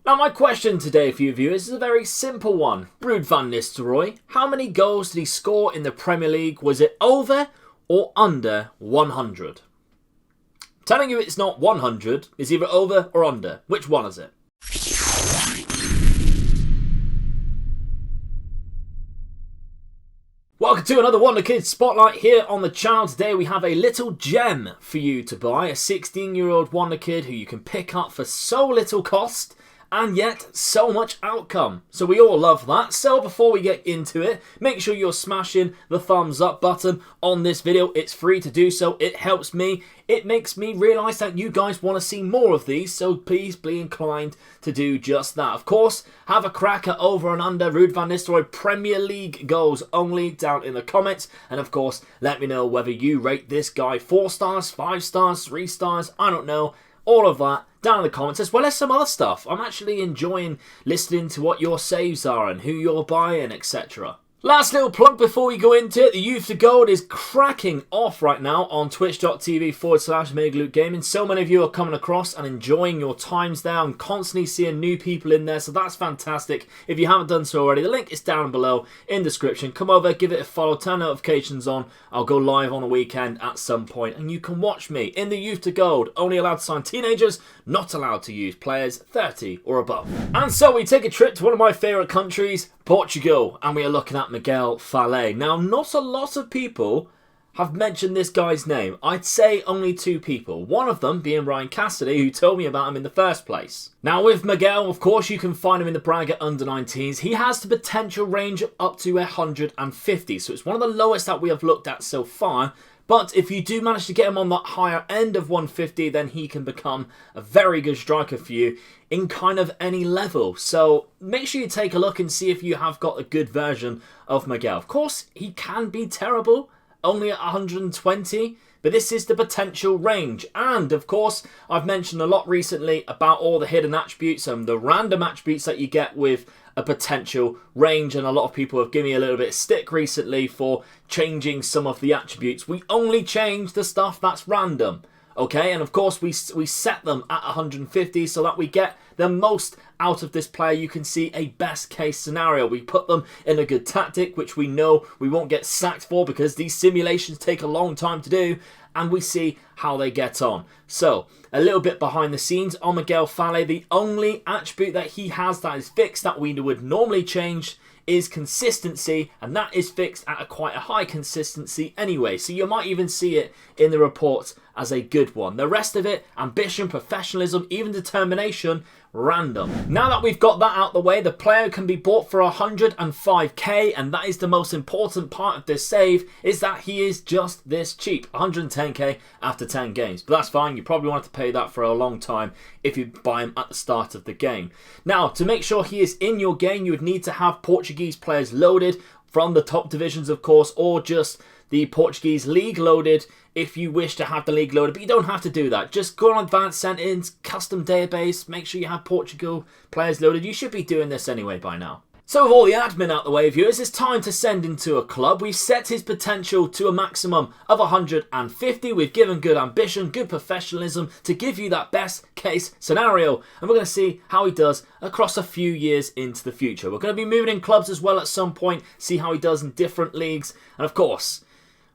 Now my question today for you viewers is a very simple one. Ruud van Nistelrooy, how many goals did he score in the Premier League? Was it over or under 100? Telling you it's not 100, it's either over or under. Which one is it? Welcome to another Wonderkid Spotlight here on the channel. Today we have a little gem for you to buy. A 16-year-old Wonderkid who you can pick up for so little cost and yet so much outcome. So we all love that. So before we get into it, make sure you're smashing the thumbs up button on this video. It's free to do so. It helps me. It makes me realise that you guys want to see more of these, so please be inclined to do just that. Of course, have a crack at over and under Ruud van Nistelrooy Premier League goals only down in the comments. And of course, let me know whether you rate this guy 4 stars, 5 stars, 3 stars, I don't know. All of that down in the comments, as well as some other stuff. I'm actually enjoying listening to what your saves are and who you're buying, etc. Last little plug before we go into it. The Youth to Gold is cracking off right now on twitch.tv/MegaLukeGaming. So many of you are coming across and enjoying your times there. I'm constantly seeing new people in there, so that's fantastic. If you haven't done so already, the link is down below in the description. Come over, give it a follow, turn notifications on. I'll go live on a weekend at some point, and you can watch me in the Youth to Gold. Only allowed to sign teenagers, not allowed to use players 30 or above. And so we take a trip to one of my favourite countries, Portugal, and we are looking at Miguel Vale. Now, not a lot of people have mentioned this guy's name. I'd say only 2 people. One of them being Ryan Cassidy, who told me about him in the first place. Now, with Miguel, of course, you can find him in the Braga under-19s. He has the potential range of up to 150, so it's one of the lowest that we have looked at so far. But if you do manage to get him on that higher end of 150, then he can become a very good striker for you in kind of any level. So make sure you take a look and see if you have got a good version of Miguel. Of course, he can be terrible, only at 120, but this is the potential range. And of course, I've mentioned a lot recently about all the hidden attributes and the random attributes that you get with a potential range, and a lot of people have given me a little bit of stick recently for changing some of the attributes. We only change the stuff that's random, okay? And of course we set them at 150 so that we get the most out of this player. You can see a best case scenario. We put them in a good tactic, which we know we won't get sacked for because these simulations take a long time to do, and we see how they get on. So, a little bit behind the scenes on Miguel Vale. The only attribute that he has that is fixed that we would normally change is consistency, and that is fixed at quite a high consistency anyway. So you might even see it in the reports as a good one. The rest of it, ambition, professionalism, even determination, random. Now that we've got that out the way, the player can be bought for 105k, and that is the most important part of this save, is that he is just this cheap. 110k after 10 games. But that's fine, you probably wanted to pay that for a long time if you buy him at the start of the game. Now, to make sure he is in your game, you would need to have Portuguese players loaded from the top divisions, of course, or just the Portuguese league loaded if you wish to have the league loaded, but you don't have to do that. Just go on advanced settings, custom database, make sure you have Portugal players loaded. You should be doing this anyway by now. So with all the admin out the way, viewers, it's time to send him to a club. We've set his potential to a maximum of 150. We've given good ambition, good professionalism to give you that best case scenario. And we're going to see how he does across a few years into the future. We're going to be moving in clubs as well at some point, see how he does in different leagues. And of course,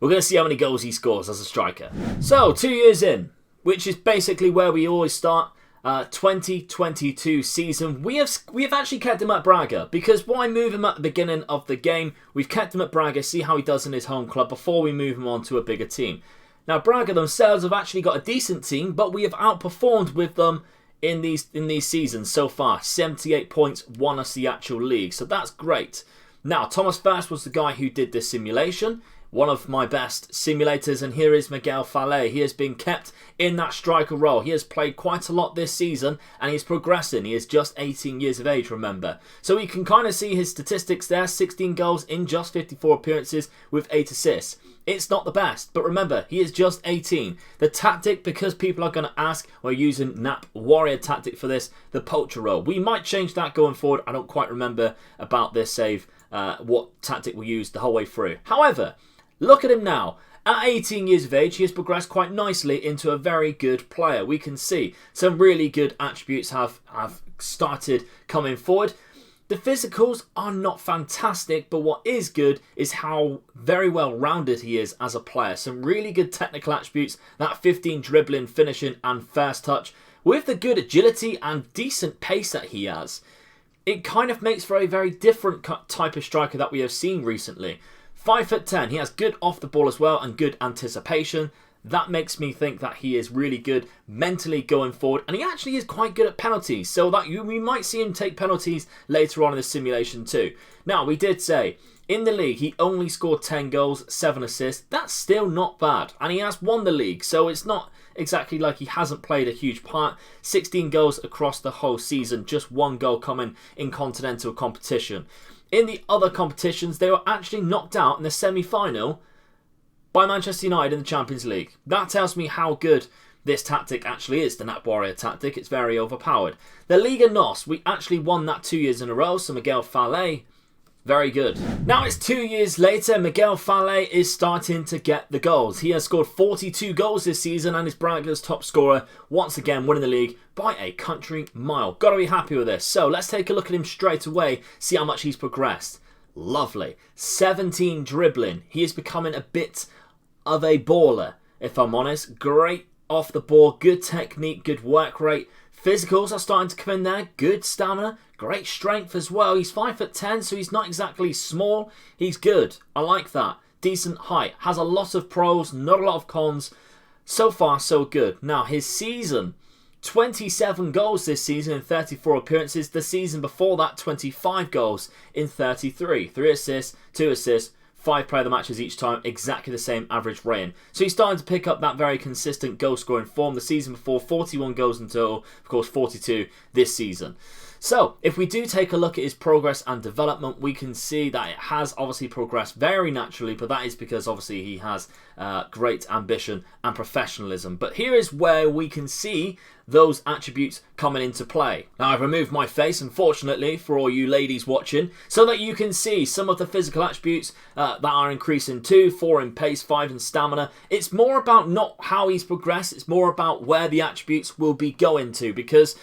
we're going to see how many goals he scores as a striker. So, 2 years in, which is basically where we always start. 2022 season. We have actually kept him at Braga, because why move him at the beginning of the game? We've kept him at Braga, see how he does in his home club before we move him on to a bigger team. Now, Braga themselves have actually got a decent team, but we have outperformed with them in these seasons so far. 78 points, won us the actual league, so that's great. Now, Thomas First was the guy who did this simulation. One of my best simulators, and here is Miguel Vale. He has been kept in that striker role. He has played quite a lot this season, and he's progressing. He is just 18 years of age, remember. So you can kind of see his statistics there. 16 goals in just 54 appearances with 8 assists. It's not the best, but remember, he is just 18. The tactic, because people are going to ask, we're using Nap Warrior tactic for this, the poacher role. We might change that going forward. I don't quite remember about this save, what tactic we used the whole way through. However, look at him now. At 18 years of age, he has progressed quite nicely into a very good player. We can see some really good attributes have started coming forward. The physicals are not fantastic, but what is good is how very well rounded he is as a player. Some really good technical attributes, that 15 dribbling, finishing and first touch. With the good agility and decent pace that he has, it kind of makes for a very different type of striker that we have seen recently. 5'10", he has good off the ball as well and good anticipation. That makes me think that he is really good mentally going forward, and he actually is quite good at penalties, so that we might see him take penalties later on in the simulation too. Now, we did say in the league he only scored 10 goals, 7 assists. That's still not bad, and he has won the league, so it's not exactly like he hasn't played a huge part. 16 goals across the whole season, just 1 goal coming in continental competition. In the other competitions, they were actually knocked out in the semi-final by Manchester United in the Champions League. That tells me how good this tactic actually is, the Nap Warrior tactic. It's very overpowered. The Liga NOS, we actually won that 2 years in a row, so Miguel Vale, very good. Now it's 2 years later, Miguel Vale is starting to get the goals. He has scored 42 goals this season and is Braga's top scorer, once again winning the league by a country mile. Got to be happy with this. So let's take a look at him straight away, see how much he's progressed. Lovely. 17 dribbling. He is becoming a bit of a baller, if I'm honest. Great off the ball, good technique, good work rate. Physicals are starting to come in there. Good stamina, great strength as well. He's 5'10", so he's not exactly small. He's good. I like that. Decent height. Has a lot of pros, not a lot of cons. So far, so good. Now, his season. 27 goals this season in 34 appearances. The season before that, 25 goals in 33. 3 assists, 2 assists, 5 player of the matches each time, exactly the same average rating. So he's starting to pick up that very consistent goal scoring form. The season before, 41 goals in total, of course 42 this season. So if we do take a look at his progress and development, we can see that it has obviously progressed very naturally, but that is because obviously he has great ambition and professionalism. But here is where we can see those attributes coming into play. Now, I've removed my face, unfortunately, for all you ladies watching, so that you can see some of the physical attributes that are increasing too. 4 in pace, 5 in stamina. It's more about not how he's progressed, it's more about where the attributes will be going to, because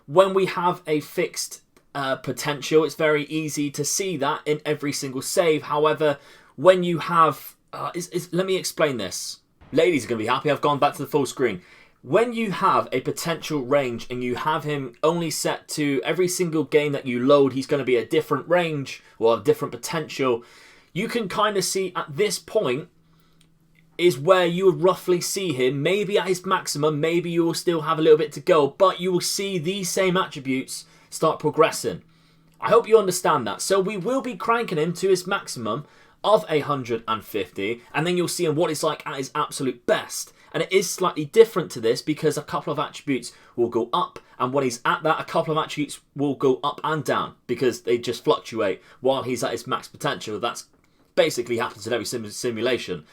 when we have a fixed potential, it's very easy to see that in every single save. However, when you have... let me explain this. Ladies are going to be happy I've gone back to the full screen. When you have a potential range and you have him only set to every single game that you load, he's going to be a different range or a different potential, you can kind of see at this point is where you would roughly see him, maybe at his maximum, maybe you will still have a little bit to go, but you will see these same attributes start progressing. I hope you understand that. So we will be cranking him to his maximum of 150, and then you'll see him what it's like at his absolute best. And it is slightly different to this because a couple of attributes will go up, and when he's at that, a couple of attributes will go up and down because they just fluctuate while he's at his max potential. That's basically happens in every simulation.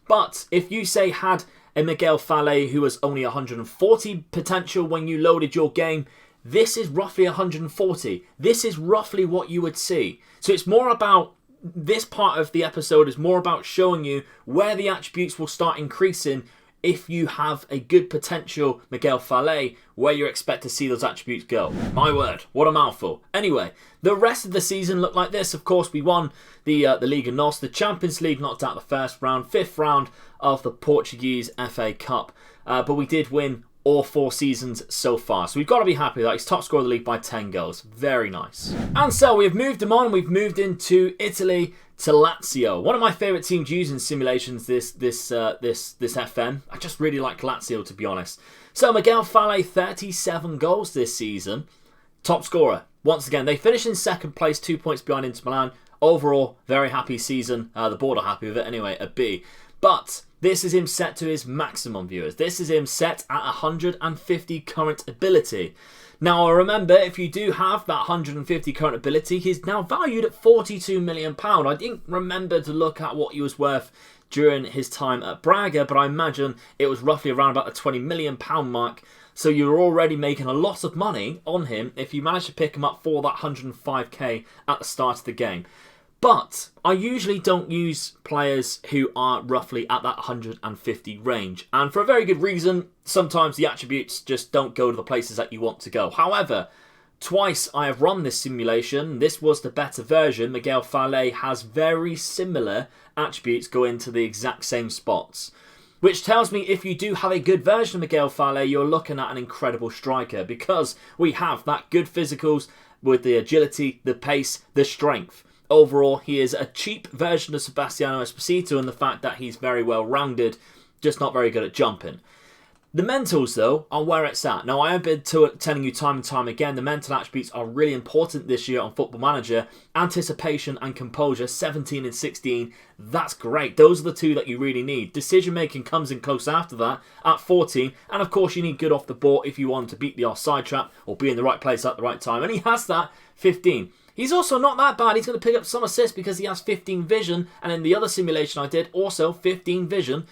But if you say had a Miguel Vale who was only 140 potential when you loaded your game, this is roughly 140. This is roughly what you would see. So it's more about, this part of the episode is more about showing you where the attributes will start increasing if you have a good potential Miguel Vale, where you expect to see those attributes go. My word, what a mouthful. Anyway, the rest of the season looked like this. Of course, we won the Liga NOS, the Champions League, knocked out the first round, 5th round of the Portuguese FA Cup. But we did win all 4 seasons so far. So we've got to be happy that he's top scorer of the league by 10 goals. Very nice. And so we've moved him on. We've moved into Italy to Lazio. One of my favourite teams using simulations this FM. I just really like Lazio, to be honest. So Miguel Vale, 37 goals this season. Top scorer. Once again, they finish in 2nd place, 2 points behind Inter Milan. Overall, very happy season. The board are happy with it anyway, a B. But this is him set to his maximum, viewers. This is him set at 150 current ability. Now, remember, if you do have that 150 current ability, he's now valued at £42 million. I didn't remember to look at what he was worth during his time at Braga, but I imagine it was roughly around about the £20 million mark. So you're already making a lot of money on him if you manage to pick him up for that 105k at the start of the game. But I usually don't use players who are roughly at that 150 range. And for a very good reason, sometimes the attributes just don't go to the places that you want to go. However, twice I have run this simulation. This was the better version. Miguel Vale has very similar attributes going to the exact same spots. Which tells me if you do have a good version of Miguel Vale, you're looking at an incredible striker. Because we have that good physicals with the agility, the pace, the strength. Overall, he is a cheap version of Sebastiano Esposito in the fact that he's very well rounded, just not very good at jumping. The mentals, though, are where it's at. Now, I have been telling you time and time again, the mental attributes are really important this year on Football Manager. Anticipation and composure, 17 and 16, that's great. Those are the two that you really need. Decision making comes in close after that at 14. And of course, you need good off the ball if you want to beat the offside trap or be in the right place at the right time. And he has that, 15. He's also not that bad. He's going to pick up some assists because he has 15 vision. And in the other simulation I did, also 15 vision.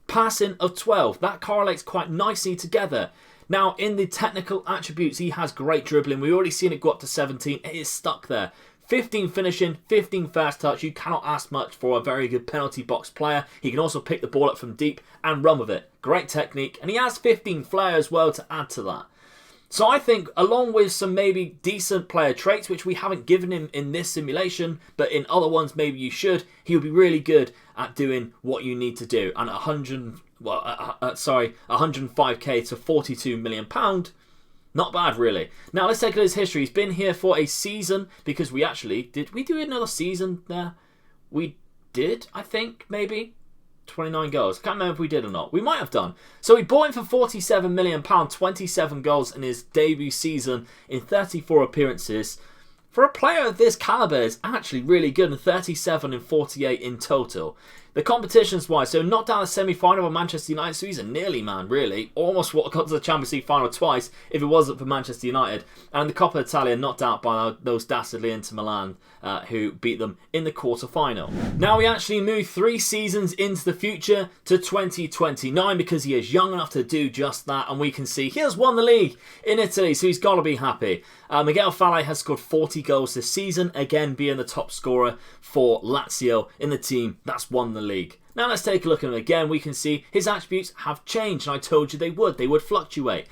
Passing of 12. That correlates quite nicely together. Now, in the technical attributes, he has great dribbling. We've already seen it go up to 17. It is stuck there. 15 finishing, 15 first touch. You cannot ask much for a very good penalty box player. He can also pick the ball up from deep and run with it. Great technique. And he has 15 flair as well to add to that. So I think, along with some maybe decent player traits, which we haven't given him in this simulation, but in other ones maybe you should, he'll be really good at doing what you need to do. And 105k to 42 million pound, not bad really. Now let's take a look at his history. He's been here for a season because did we do another season there? We did, I think, maybe. 29 goals. Can't remember if we did or not. We might have done. So we bought him for £47 million, 27 goals in his debut season in 34 appearances. For a player of this calibre, is actually really good, and 37 and 48 in total. The competitions wise, so knocked out the semi-final of Manchester United, so he's a nearly man, really. Almost got to the Champions League final twice if it wasn't for Manchester United. And the Coppa Italia knocked out by those dastardly Inter Milan, who beat them in the quarter-final. Now we actually move 3 seasons into the future to 2029 because he is young enough to do just that. And we can see he has won the league in Italy, so he's got to be happy. Miguel Vale has scored 40 goals this season, again being the top scorer for Lazio in the team that's won the league. Now let's take a look at him again. We can see his attributes have changed, and I told you they would fluctuate.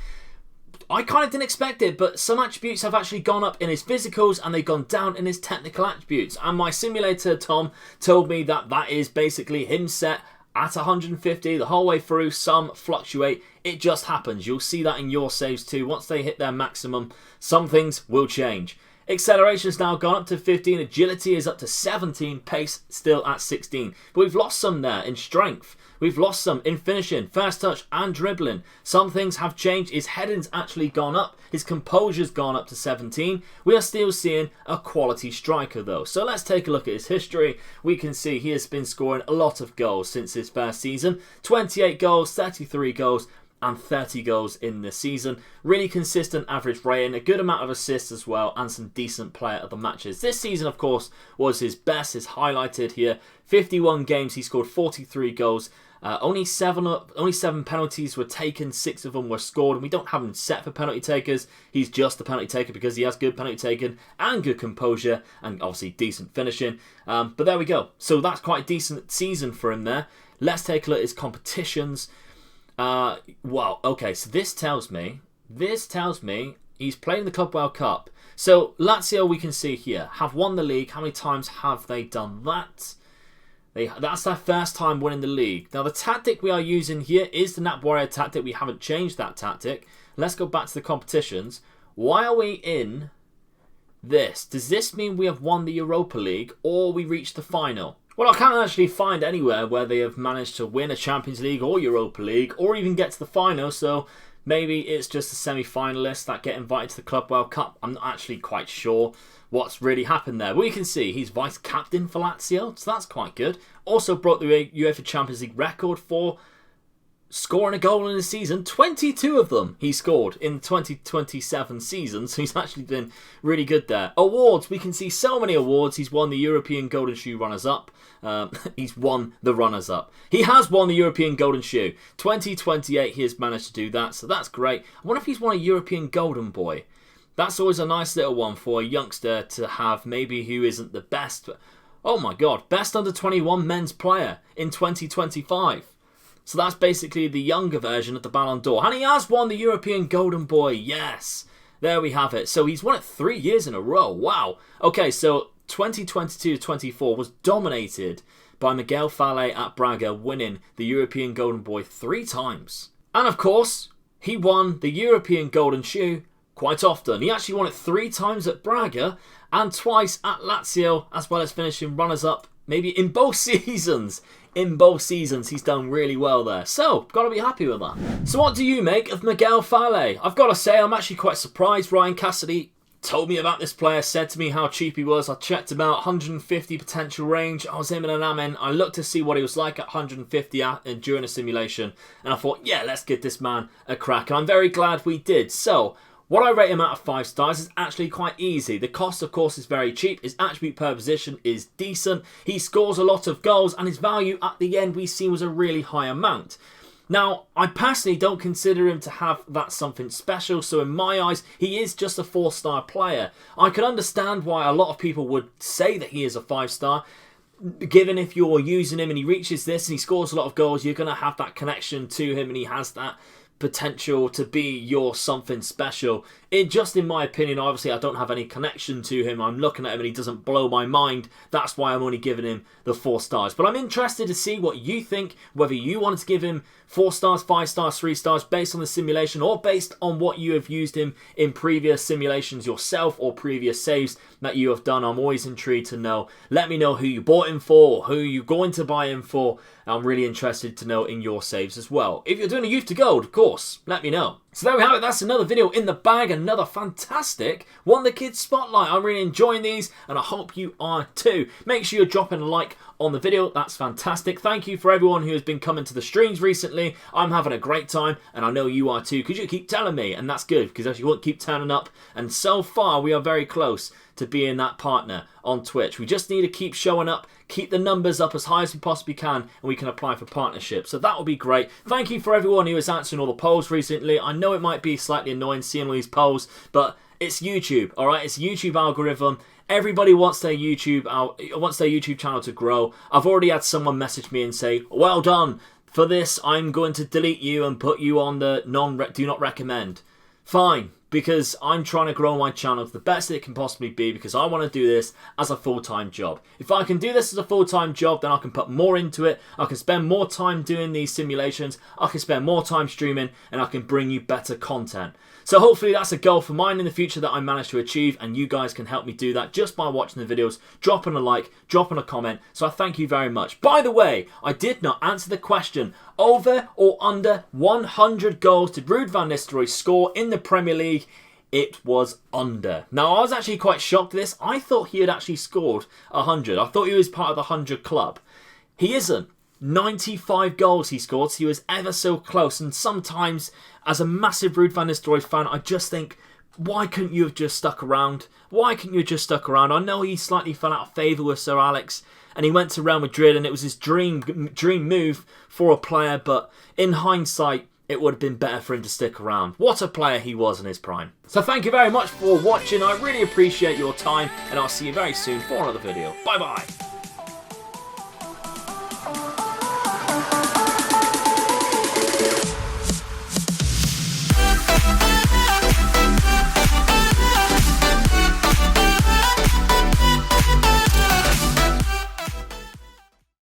I kind of didn't expect it, but some attributes have actually gone up in his physicals and they've gone down in his technical attributes. And my simulator, Tom, told me that that is basically him set at 150 the whole way through. Some fluctuate. It just happens. You'll see that in your saves too. Once they hit their maximum, some things will change. Acceleration has now gone up to 15. Agility is up to 17. Pace still at 16. But we've lost some there in strength. We've lost some in finishing, first touch and dribbling. Some things have changed. His heading's actually gone up. His composure's gone up to 17. We are still seeing a quality striker though. So let's take a look at his history. We can see he has been scoring a lot of goals since his first season. 28 goals, 33 goals and 30 goals in this season. Really consistent average rating, a good amount of assists as well, and some decent player of the matches. This season, of course, was his best, is highlighted here. 51 games, he scored 43 goals. Only seven penalties were taken, 6 of them were scored, and we don't have him set for penalty takers. He's just the penalty taker because he has good penalty taking and good composure, and obviously decent finishing. But there we go. So that's quite a decent season for him there. Let's take a look at his competitions. Well, okay, so this tells me he's playing the Club World Cup. So Lazio, we can see here, have won the league. How many times have they done that? That's their first time winning the league. Now the tactic we are using here is the Nap Warrior tactic. We haven't changed that tactic. Let's go back to the competitions. Why are we in this? Does this mean we have won the Europa League or we reached the final? Well, I can't actually find anywhere where they have managed to win a Champions League or Europa League or even get to the final, so maybe it's just the semi-finalists that get invited to the Club World Cup. I'm not actually quite sure what's really happened there. But we can see he's vice-captain for Lazio, so that's quite good. Also broke the UEFA Champions League record for scoring a goal in a season. 22 of them he scored in the 2027 season, so he's actually been really good there. Awards, we can see so many awards. He's won the European Golden Shoe Runners-Up. He's won the Runners-Up. He has won the European Golden Shoe. 2028 he has managed to do that, so that's great. I wonder if he's won a European Golden Boy. That's always a nice little one for a youngster to have, maybe who isn't the best. Oh my god, best under 21 men's player in 2025. So that's basically the younger version of the Ballon d'Or. And he has won the European Golden Boy, yes. There we have it. So he's won it 3 years in a row. Wow. Okay, so 2022-24 was dominated by Miguel Vale at Braga, winning the European Golden Boy 3 times. And of course, he won the European Golden Shoe quite often. He actually won it 3 times at Braga and twice at Lazio, as well as finishing runners-up maybe in both seasons. In both seasons, he's done really well there. So, got to be happy with that. So what do you make of Miguel Vale? I've got to say, I'm actually quite surprised. Ryan Cassidy told me about this player, said to me how cheap he was. I checked about 150 potential range. I was him and an amen. I looked to see what he was like at 150 during a simulation. And I thought, yeah, let's give this man a crack. And I'm very glad we did. So, what I rate him out of 5 stars is actually quite easy. The cost, of course, is very cheap. His attribute per position is decent. He scores a lot of goals, and his value at the end we see was a really high amount. Now, I personally don't consider him to have that something special, so in my eyes, he is just a 4-star player. I can understand why a lot of people would say that he is a 5-star. Given if you're using him and he reaches this and he scores a lot of goals, you're going to have that connection to him and he has that potential to be your something special. Just in my opinion, obviously I don't have any connection to him. I'm looking at him and he doesn't blow my mind. That's why I'm only giving him the 4 stars. But I'm interested to see what you think, whether you wanted to give him 4 stars, 5 stars, 3 stars based on the simulation or based on what you have used him in previous simulations yourself or previous saves that you have done. I'm always intrigued to know. Let me know who you bought him for, who you're going to buy him for. I'm really interested to know in your saves as well. If you're doing a youth to gold, of course, let me know. So there we have it. That's another video in the bag. Another fantastic Wonderkid spotlight. I'm really enjoying these and I hope you are too. Make sure you're dropping a like on the video. That's fantastic. Thank you for everyone who has been coming to the streams recently. I'm having a great time and I know you are too because you keep telling me, and that's good because you won't keep turning up. And so far we are very close to being that partner on Twitch. We just need to keep showing up, keep the numbers up as high as we possibly can, and we can apply for partnerships. So that will be great. Thank you for everyone who is answering all the polls recently. I know it might be slightly annoying seeing all these polls, but it's YouTube, alright? It's a YouTube algorithm. Everybody wants their YouTube channel to grow. I've already had someone message me and say, well done. For this, I'm going to delete you and put you on the do not recommend. Fine. Because I'm trying to grow my channel to the best it can possibly be because I want to do this as a full-time job. If I can do this as a full-time job, then I can put more into it. I can spend more time doing these simulations. I can spend more time streaming and I can bring you better content. So hopefully that's a goal for mine in the future that I manage to achieve, and you guys can help me do that just by watching the videos, dropping a like, dropping a comment. So I thank you very much. By the way, I did not answer the question. Over or under 100 goals did Ruud van Nistelrooy score in the Premier League? It was under. Now, I was actually quite shocked at this. I thought he had actually scored 100. I thought he was part of the 100 club. He isn't. 95 goals he scored, so he was ever so close. And sometimes, as a massive Ruud van Nistelrooy fan, I just think, why couldn't you have just stuck around? Why couldn't you have just stuck around? I know he slightly fell out of favour with Sir Alex, and he went to Real Madrid, and it was his dream move for a player, but in hindsight, it would have been better for him to stick around. What a player he was in his prime. So thank you very much for watching. I really appreciate your time, and I'll see you very soon for another video. Bye-bye.